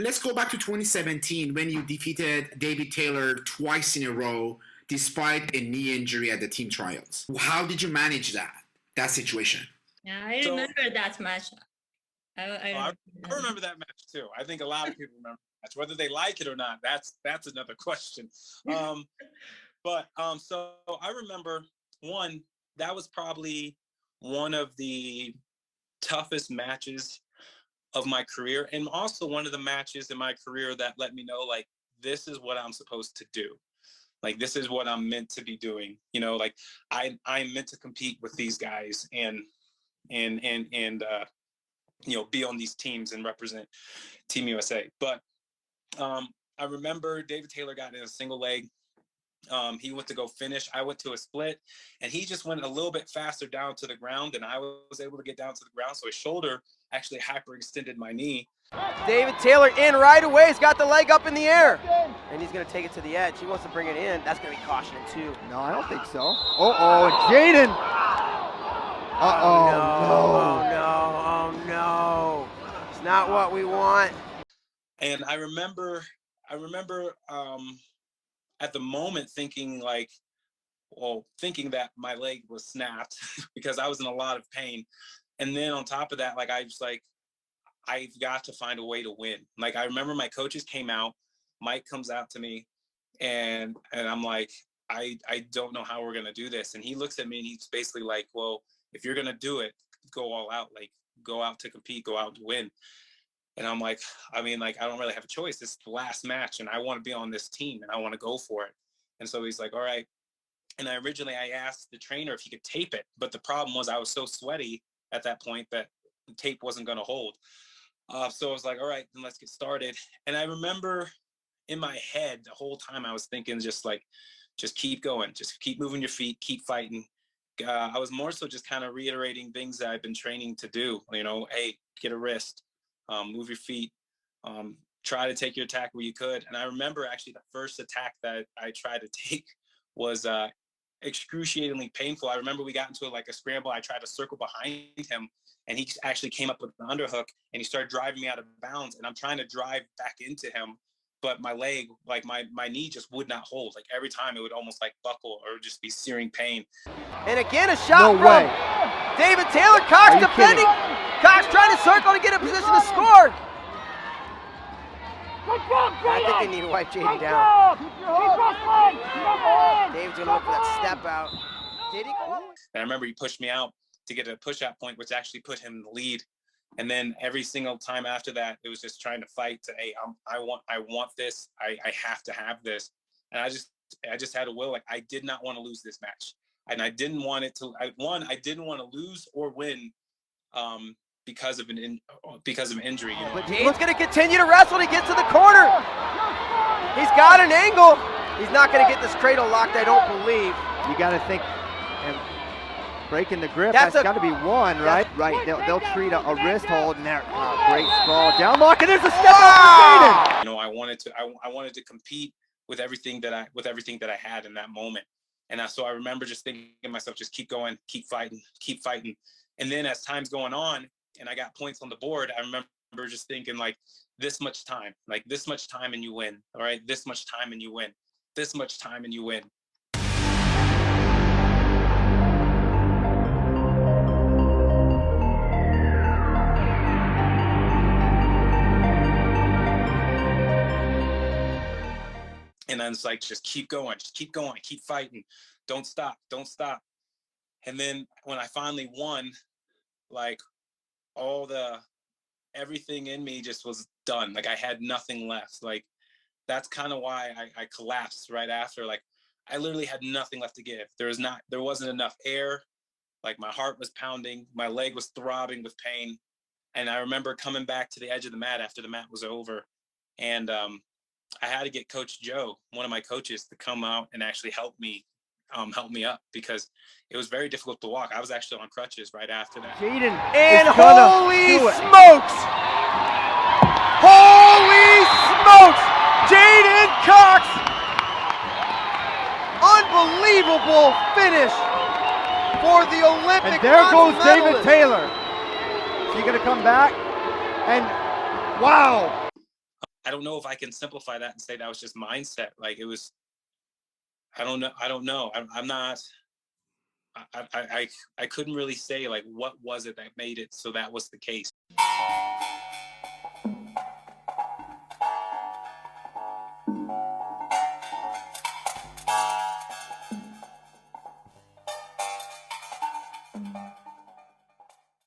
let's go back to 2017 when you defeated David Taylor twice in a row despite a knee injury at the team trials. How did you manage that situation? Yeah, I remember that match. I remember that match too. I think a lot of people remember that match. Whether they like it or not, that's another question. So I remember that was probably one of the toughest matches of my career, and also one of the matches in my career that let me know, like, this is what I'm supposed to do. Like, this is what I'm meant to be doing. You know, like I'm meant to compete with these guys and you know, be on these teams and represent Team USA. But I remember David Taylor got in a single leg. He went to go finish. I went to a split, and he just went a little bit faster down to the ground than I was able to get down to the ground. So his shoulder actually hyperextended my knee. David Taylor in right away. He's got the leg up in the air, and he's going to take it to the edge. He wants to bring it in. That's going to be cautioning too. No, I don't think so. Uh-oh, Jaden. Uh-oh, Oh no. It's not what we want. And I remember at the moment thinking that my leg was snapped because I was in a lot of pain. And then on top of that, like, I was like, I've got to find a way to win. Like, I remember my coaches came out, Mike comes out to me, and I'm like, I don't know how we're going to do this. And he looks at me and he's basically like, well, if you're going to do it, go all out, like, go out to compete, go out to win. And I'm like, I mean, like, I don't really have a choice. This is the last match, and I want to be on this team, and I want to go for it. And so he's like, all right. And I asked the trainer if he could tape it, but the problem was I was so sweaty at that point that the tape wasn't going to hold. So I was like, all right, then let's get started. And I remember in my head the whole time I was thinking, just keep going, just keep moving your feet, keep fighting. I was more so just kind of reiterating things that I've been training to do. You know, hey, get a wrist, move your feet, try to take your attack where you could. And I remember actually the first attack that I tried to take was excruciatingly painful. I remember we got into a scramble. I tried to circle behind him, and he actually came up with an underhook, and he started driving me out of bounds. And I'm trying to drive back into him, but my leg, like my knee just would not hold. Like, every time it would almost like buckle or just be searing pain. And again, a shot from David Taylor. Cox defending. Cox trying to circle to get a position to score. I think they need to wipe Jaden down. David's going to look for that step out. Did he go? And I remember he pushed me out to get a push-out point, which actually put him in the lead. And then every single time after that, it was just trying to fight to, hey, I want this. I have to have this. And I just had a will. Like, I did not want to lose this match. And I didn't want it to, I didn't want to lose or win because of injury. You know? But Jaden's going to continue to wrestle. He gets to the corner. He's got an angle. He's not going to get this cradle locked, I don't believe. You got to think, and breaking the grip, that's got to be one, right? Right, they'll treat a wrist hold, and there, great sprawl, down lock, and there's a step up for Jaden. You know, I wanted to compete with everything that I had in that moment. And so I remember just thinking to myself, just keep going, keep fighting. And then as time's going on, and I got points on the board, I remember just thinking, like, this much time and you win. All right, this much time and you win. This much time and you win. And then it's like, just keep going, keep fighting. Don't stop. And then when I finally won, like, everything in me just was done. Like, I had nothing left. Like, that's kind of why I collapsed right after. Like, I literally had nothing left to give. There wasn't enough air. Like, my heart was pounding. My leg was throbbing with pain. And I remember coming back to the edge of the mat after the mat was over. And I had to get Coach Joe, one of my coaches, to come out and actually help me up, because it was very difficult to walk. I was actually on crutches right after that. Jaden, and holy smokes! Holy smokes! Jaden Cox! Unbelievable finish for the Olympic. And there goes medalist. David Taylor. Is he going to come back? And wow! I don't know if I can simplify that and say that was just mindset. Like it was, I don't know. I'm not, I couldn't really say like, what was it that made it so that was the case.